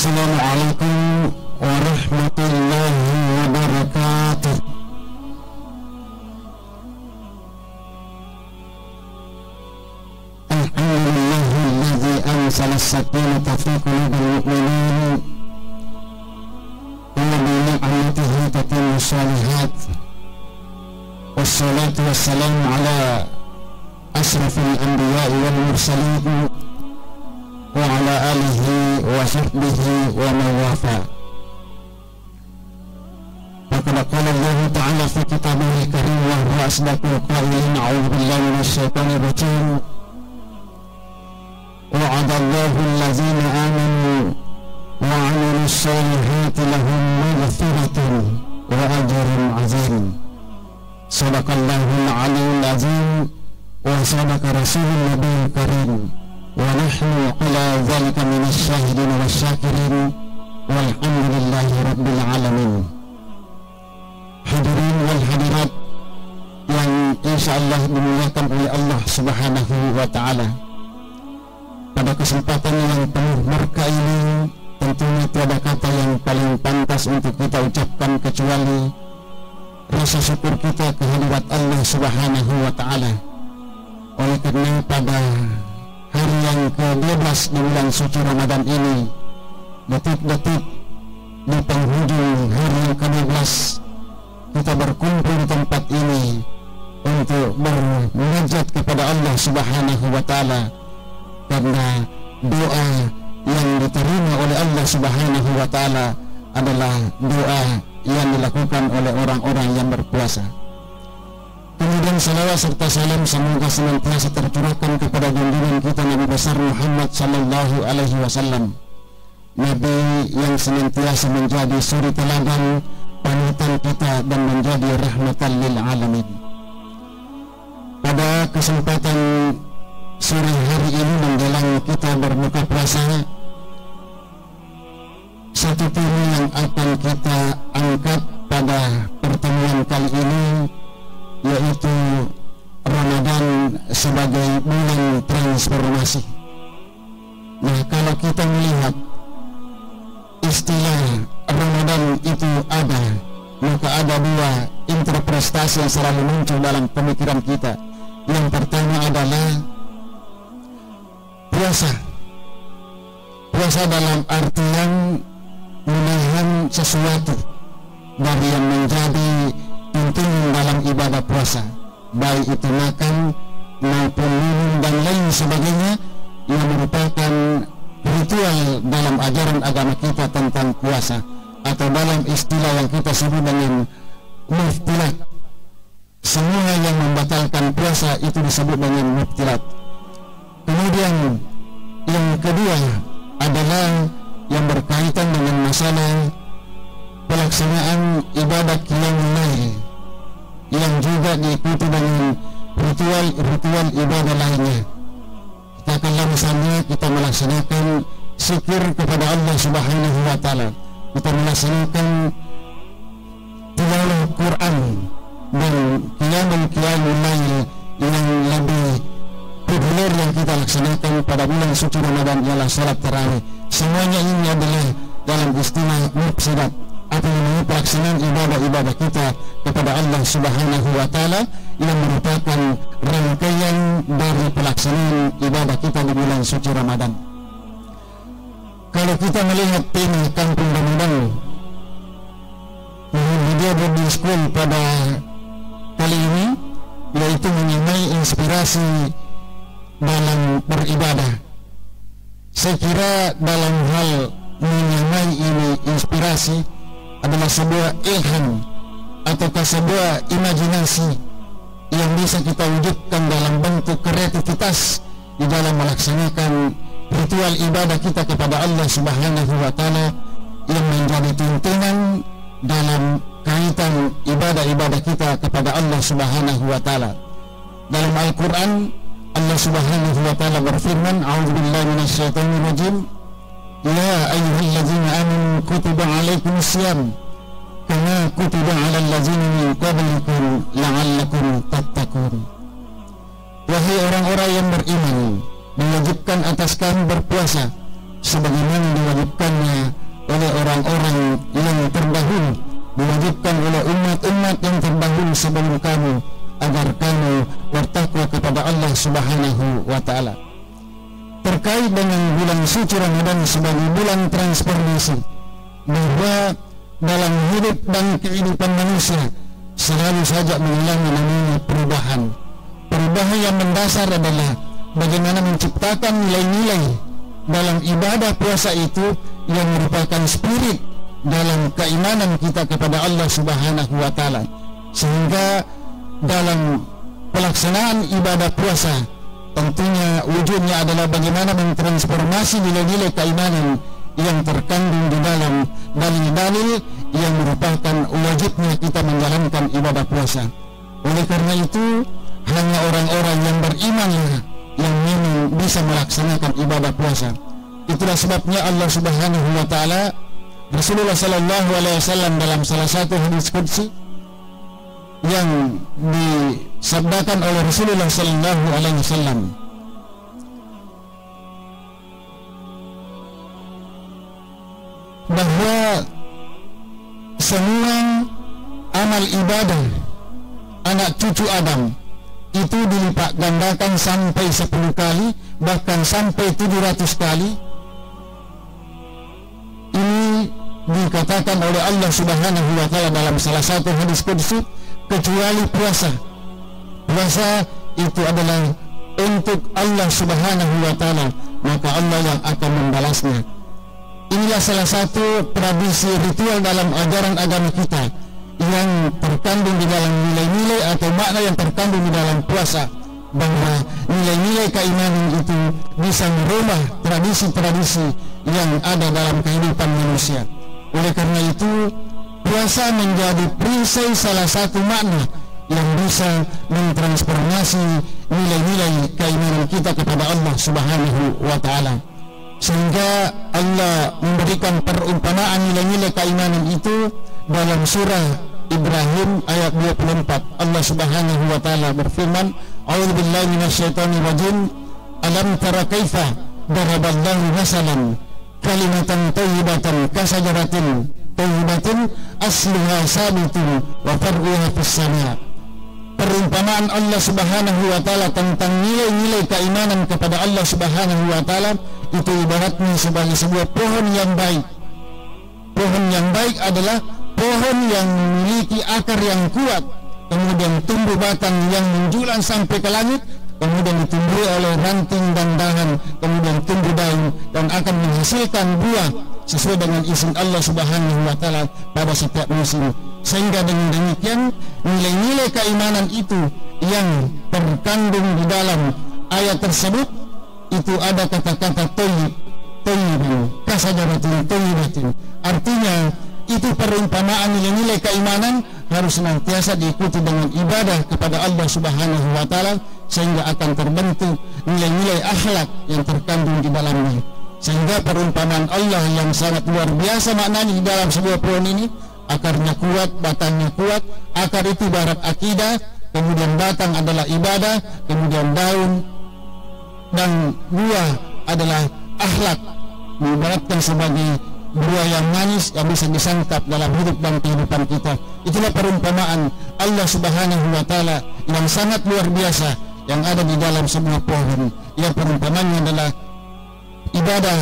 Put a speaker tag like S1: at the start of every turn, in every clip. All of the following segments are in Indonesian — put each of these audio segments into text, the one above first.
S1: Assalamualaikum warahmatullahi wabarakatuh. Alhamdulillahilladzi anzala as-sakinata fi qulubil mu'minin wa bi ni'matihi tatimmu shalihat. Wassalatu wassalamu ala asrafil anbiya'i wal mursalin wa ala alihi wa sahbihi wa man wafa. Faqad qala Allah ta'ala fi kitabihil karim wa huwa asdaqul qailin. A'udzu billahi minasy syaithanir rajim. Wa'ada Allahu allazina amanu wa 'amilus solihati lahum maghfiratun wa ajrun 'azim. Shadaqallahul 'aliyyul 'azim wa sadaqa rasulun nabiyul karim. Wa nahnu ala dzalika minasy syahidin wasyakirin walhamdulillahi rabbil alamin. Hadirin wal hadirat yang insyaallah dimuliakan oleh Allah Subhanahu wa taala. Pada kesempatan yang penuh berkah ini, tentunya tiada kata yang paling pantas untuk kita ucapkan kecuali rasa syukur kita kehadirat Allah Subhanahu wa taala. Oleh karena pada hari yang ke-12 di bulan suci Ramadan ini, detik-detik di penghujung hari yang ke-12, kita berkumpul di tempat ini untuk bermunajat kepada Allah Subhanahu wa taala, karena doa yang diterima oleh Allah Subhanahu wa taala adalah doa yang dilakukan oleh orang-orang yang berpuasa. Kemudian salawat serta salam semoga senantiasa tercurahkan kepada junjungan kita Nabi besar Muhammad sallallahu alaihi wasallam, Nabi yang senantiasa menjadi suri teladan panutan kita dan menjadi rahmatan lil alamin. Pada kesempatan sore hari ini menjelang kita berbuka puasa, satu tema yang akan kita angkat pada pertemuan kali ini yaitu Ramadan sebagai bulan transformasi. Nah, kalau kita melihat istilah Ramadan itu ada, maka ada dua interpretasi yang selalu muncul dalam pemikiran kita. Yang pertama adalah puasa. Puasa dalam artian menahan sesuatu dari yang menjadi tuntunan dalam ibadah puasa, baik itu makan maupun minum dan lain sebagainya, yang merupakan ritual dalam ajaran agama kita tentang puasa, atau dalam istilah yang kita sebut dengan muftirat. Semua yang membatalkan puasa itu disebut dengan muftirat. Kemudian yang kedua adalah yang berkaitan dengan masalah pelaksanaan ibadah qiyamul lail, yang juga diikuti dengan ritual ibadah lainnya. Katakanlah misalnya kita melaksanakan zikir kepada Allah Subhanahu wa taala, kita melaksanakan tilawah Quran dan qiyamul lail yang lebih populer yang kita laksanakan pada bulan suci Ramadan ialah salat tarawih. Semuanya ini adalah dalam istilah mufsidat, atau pelaksanaan ibadah-ibadah kita kepada Allah Subhanahu wa taala yang merupakan rangkaian dari pelaksanaan ibadah kita di bulan suci Ramadan. Kalau kita melihat tema Kampung Ramadan, media Boarding School pada kali ini, yaitu menyamai inspirasi dalam beribadah. Saya kira dalam hal menyamai ini inspirasi adalah sebuah ilham ataukah sebuah imajinasi yang bisa kita wujudkan dalam bentuk kreativitas di dalam melaksanakan ritual ibadah kita kepada Allah Subhanahu wa taala yang menjadi tuntunan dalam kaitan ibadah-ibadah kita kepada Allah Subhanahu wa taala. Dalam Al-Qur'an Allah Subhanahu wa taala berfirman, a'udzubillahi minasyaitonir rajim, ya ayyuhalladzina amanu kutiba alaikumusiyam kama kutiba alal ladzina min qablikum la'allakum tattaqun. Wahai orang-orang yang beriman, diwajibkan atas kamu berpuasa sebagaimana diwajibkannya oleh orang-orang yang terdahulu, diwajibkan oleh umat-umat yang terdahulu sebelum kamu, agar kamu bertakwa kepada Allah Subhanahu wa Ta'ala. Terkait dengan bulan suci Ramadan sebagai bulan transformasi, bahwa dalam hidup dan kehidupan manusia selalu saja mengalami namanya perubahan. Perubahan yang mendasar adalah bagaimana menciptakan nilai-nilai dalam ibadah puasa itu yang merupakan spirit dalam keimanan kita kepada Allah Subhanahu wa Ta'ala, sehingga dalam pelaksanaan ibadah puasa tentunya wujudnya adalah bagaimana mentransformasi nilai-nilai keimanan yang terkandung di dalam dalil-dalil yang merupakan wajibnya kita menjalankan ibadah puasa. Oleh karena itu, hanya orang-orang yang berimanlah yang memang bisa melaksanakan ibadah puasa. Itulah sebabnya Allah Subhanahu wa Ta'ala, Rasulullah sallallahu alaihi wasallam dalam salah satu hadis qudsi yang disabdakan oleh Rasulullah sallallahu alaihi wasallam, bahwa semua amal ibadah anak cucu Adam itu dilipat gandakan sampai 10 kali, bahkan sampai 700 kali. Ini dikatakan oleh Allah Subhanahu wa Ta'ala dalam salah satu hadis qudsi, kecuali puasa. Puasa itu adalah untuk Allah Subhanahu wa Ta'ala, maka Allah yang akan membalasnya. Inilah salah satu tradisi ritual dalam ajaran agama kita yang terkandung di dalam nilai-nilai atau makna yang terkandung di dalam puasa, bahwa nilai-nilai keimanan itu bisa merubah tradisi-tradisi yang ada dalam kehidupan manusia. Oleh karena itu, puasa menjadi perisai salah satu makna yang bisa mentransformasi nilai-nilai keimanan kita kepada Allah Subhanahu wa Ta'ala, sehingga Allah memberikan perumpamaan nilai-nilai keimanan itu dalam surah Ibrahim ayat 24. Allah Subhanahu wa Ta'ala berfirman, A'udzubillahi minasyaitonir rajim, alam tara kaifa daraballahu masalan kalimatan thayyibatan kasajaratin thayyibatin asluha sabitun wa far'uha fis sama'. Perumpamaan Allah Subhanahu wa Ta'ala tentang nilai-nilai keimanan kepada Allah Subhanahu wa Ta'ala itu ibaratnya sebagai sebuah pohon yang baik. Pohon yang baik adalah pohon yang memiliki akar yang kuat, kemudian tumbuh batang yang menjulang sampai ke langit, kemudian ditumbuhi oleh ranting dan dahan, kemudian tumbuh daun dan akan menghasilkan buah sesuai dengan izin Allah Subhanahu wa Ta'ala pada setiap musim. Sehingga dengan demikian nilai-nilai keimanan itu yang terkandung di dalam ayat tersebut itu ada kata-kata thayyibun kasajaratin thayyibatin. Artinya itu perumpamaan nilai-nilai keimanan harus senantiasa diikuti dengan ibadah kepada Allah Subhanahu wa Ta'ala, sehingga akan terbentuk nilai-nilai akhlak yang terkandung di dalamnya. Sehingga perumpamaan Allah yang sangat luar biasa maknanya di dalam sebuah pohon ini, akarnya kuat, batangnya kuat. Akar itu ibarat akidah, kemudian batang adalah ibadah, kemudian daun dan buah adalah akhlak, mengibaratkan sebagai buah yang manis yang bisa disantap dalam hidup dan kehidupan kita. Itulah perumpamaan Allah Subhanahu wa Ta'ala yang sangat luar biasa yang ada di dalam sebuah pohon. Yang perumpamaannya adalah ibadah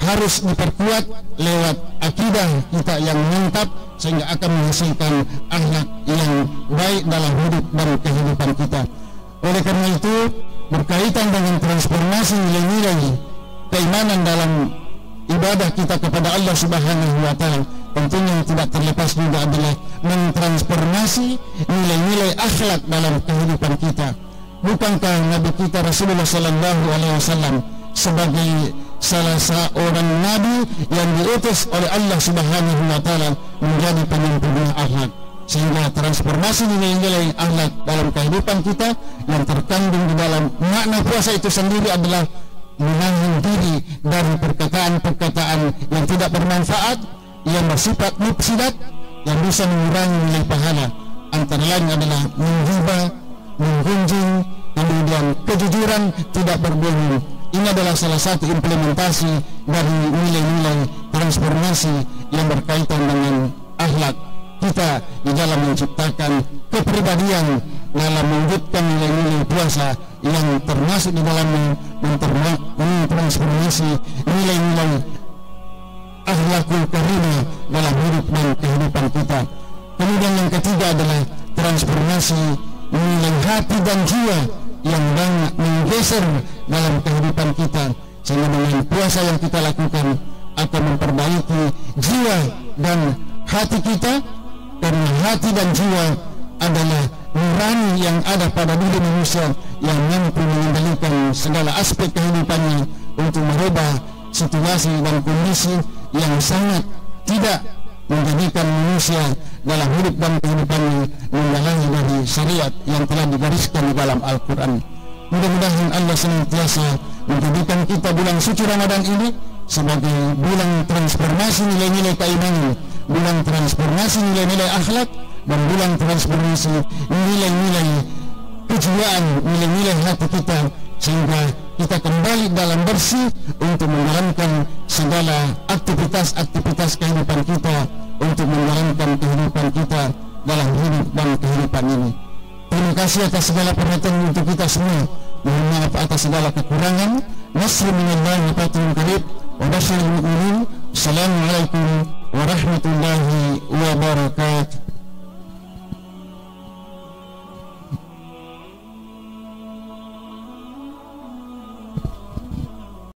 S1: harus diperkuat lewat akidah kita yang mantap, sehingga akan menghasilkan akhlak yang baik dalam hidup dan kehidupan kita. Oleh karena itu, berkaitan dengan transformasi nilai-nilai keimanan dalam ibadah kita kepada Allah Subhanahu wa Ta'ala, tentunya tidak terlepas juga adalah mentransformasi nilai-nilai akhlak dalam kehidupan kita. Bukankah Nabi kita Rasulullah sallallahu alaihi wasallam sebagai salah seorang nabi yang diutus oleh Allah Subhanahu wa Ta'ala menjadi penyempurna akhlak, sehingga transformasi nilai-nilai akhlak dalam kehidupan kita yang terkandung di dalam makna puasa itu sendiri adalah menahan diri dari perkataan-perkataan yang tidak bermanfaat, yang bersifat mufsidat, yang bisa mengurangi nilai pahala. Antara lain adalah menghibah, menggunjing, kemudian kejujuran, tidak berbohong, Ini adalah salah satu implementasi dari nilai-nilai transformasi yang berkaitan dengan akhlak kita di dalam menciptakan kepribadian, dalam mewujudkan nilai-nilai puasa yang termasuk di dalam mentransformasi nilai-nilai akhlakul karimah dalam hidup dan kehidupan kita. Kemudian yang ketiga adalah transformasi nilai hati dan jiwa yang banyak menggeser dalam kehidupan kita, sehingga dengan puasa yang kita lakukan akan memperbaiki jiwa dan hati kita, karena hati dan jiwa adalah nurani yang ada pada diri manusia yang mampu mengendalikan segala aspek kehidupannya untuk merubah situasi dan kondisi yang sangat tidak menjadikan manusia dalam hidup dan kehidupannya menjalani dari syariat yang telah digariskan di dalam Al-Quran. Mudah-mudahan Allah senantiasa menjadikan kita bulan suci Ramadan ini sebagai bulan transformasi nilai-nilai keimanan, bulan transformasi nilai-nilai akhlak, dan bulan transformasi nilai-nilai kejiwaan, nilai-nilai hati kita, sehingga kita kembali dalam bersih untuk menjalankan segala aktivitas-aktivitas kehidupan kita, untuk menjalankan kehidupan kita dalam hidup dan kehidupan ini. Terima kasih atas segala perhatian untuk kita semua. Mohon maaf atas segala kekurangan. Nasrul minallahi wa fathun qarib wa basyiril mu'minin. Assalamualaikum